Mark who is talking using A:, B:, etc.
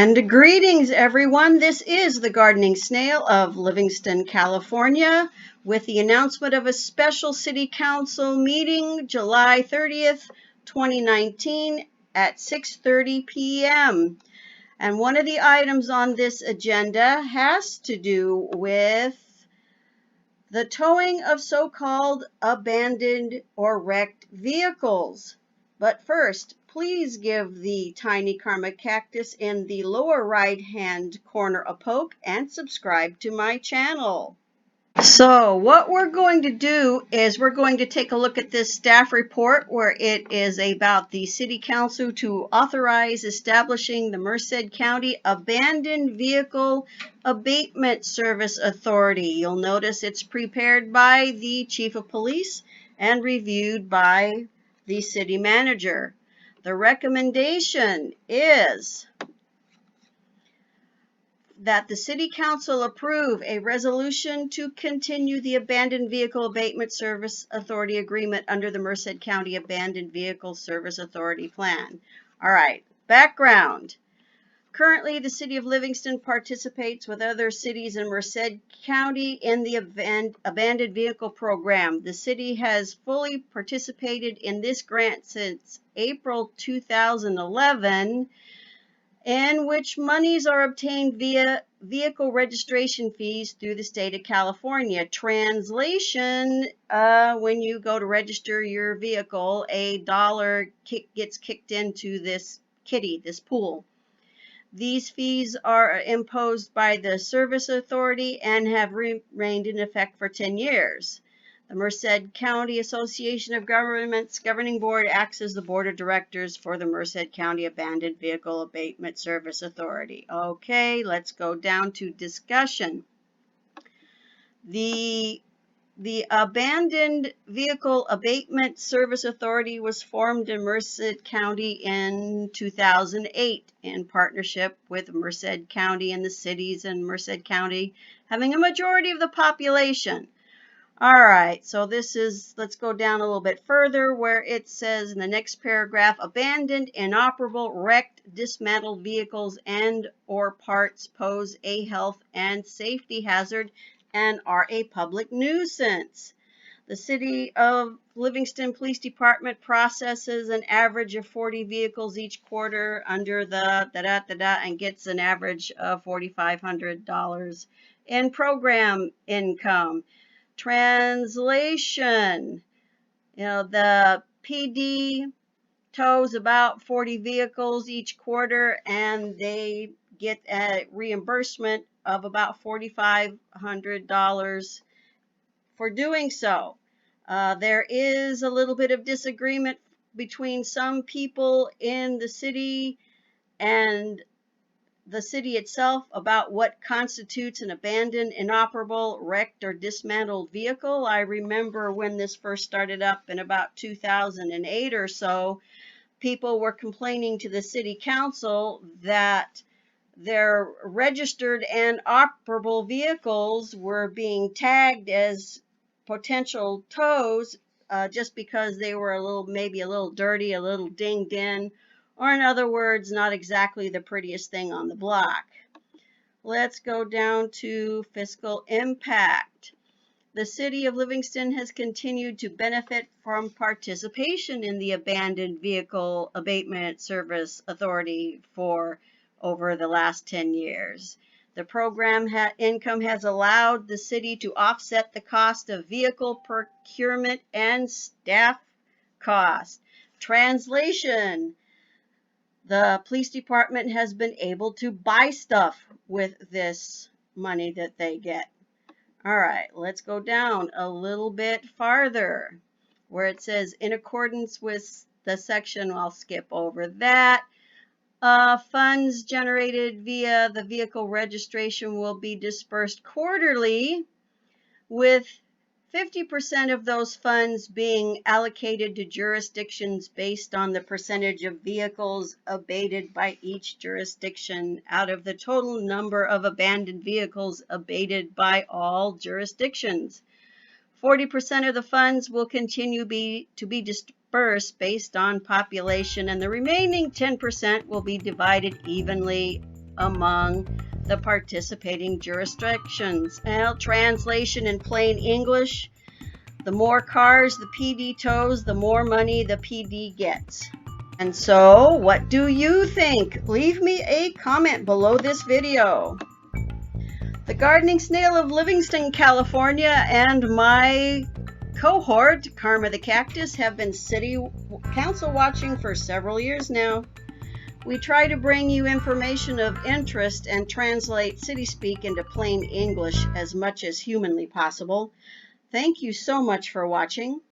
A: And greetings, everyone. This is the Gardening Snail of Livingston, California, with the announcement of a special City Council meeting July 30th, 2019 at 6:30 p.m. And one of the items on this agenda has to do with the towing of so-called abandoned or wrecked vehicles. But first, please give the tiny karma cactus in the lower right-hand corner a poke and subscribe to my channel. So what we're going to do is we're going to take a look at this staff report where it is about the City Council to authorize establishing the Merced County Abandoned Vehicle Abatement Service Authority. You'll notice it's prepared by the Chief of Police and reviewed by the City Manager. The recommendation is that the City Council approve a resolution to continue the Abandoned Vehicle Abatement Service Authority agreement under the Merced County Abandoned Vehicle Service Authority Plan. All right, background. Currently, the City of Livingston participates with other cities in Merced County in the Abandoned Vehicle Program. The city has fully participated in this grant since April 2011, in which monies are obtained via vehicle registration fees through the state of California. Translation, when you go to register your vehicle, $1 gets kicked into this kitty, this pool. These fees are imposed by the Service Authority and have remained in effect for 10 years. The Merced County Association of Governments Governing Board acts as the board of directors for the Merced County Abandoned Vehicle Abatement Service Authority. Okay, let's go down to discussion. The Abandoned Vehicle Abatement Service Authority was formed in Merced County in 2008 in partnership with Merced County and the cities in Merced County having a majority of the population. All right, so let's go down a little bit further where it says in the next paragraph, abandoned, inoperable, wrecked, dismantled vehicles and or parts pose a health and safety hazard and are a public nuisance. The City of Livingston Police Department processes an average of 40 vehicles each quarter under the and gets an average of $4,500 in program income. Translation, the PD tows about 40 vehicles each quarter and they get a reimbursement of about $4,500 for doing so. There is a little bit of disagreement between some people in the city and the city itself about what constitutes an abandoned, inoperable, wrecked, or dismantled vehicle. I remember when this first started up in about 2008 or so, people were complaining to the city council that their registered and operable vehicles were being tagged as potential tows just because they were maybe a little dirty, a little dinged in, or in other words, not exactly the prettiest thing on the block. Let's go down to fiscal impact. The City of Livingston has continued to benefit from participation in the Abandoned Vehicle Abatement Service Authority for over the last 10 years. The program income has allowed the city to offset the cost of vehicle procurement and staff costs. Translation, the police department has been able to buy stuff with this money that they get. All right, let's go down a little bit farther where it says in accordance with the section, I'll skip over that. Funds generated via the vehicle registration will be dispersed quarterly, with 50% of those funds being allocated to jurisdictions based on the percentage of vehicles abated by each jurisdiction out of the total number of abandoned vehicles abated by all jurisdictions. 40% of the funds will continue to be dispersed based on population, and the remaining 10% will be divided evenly among the participating jurisdictions. Now, translation in plain English: the more cars the PD tows, the more money the PD gets. And so, what do you think? Leave me a comment below this video. The gardening snail of Livingston, California, and my cohort, Karma the Cactus, have been city council watching for several years now. We try to bring you information of interest and translate city speak into plain English as much as humanly possible. Thank you so much for watching.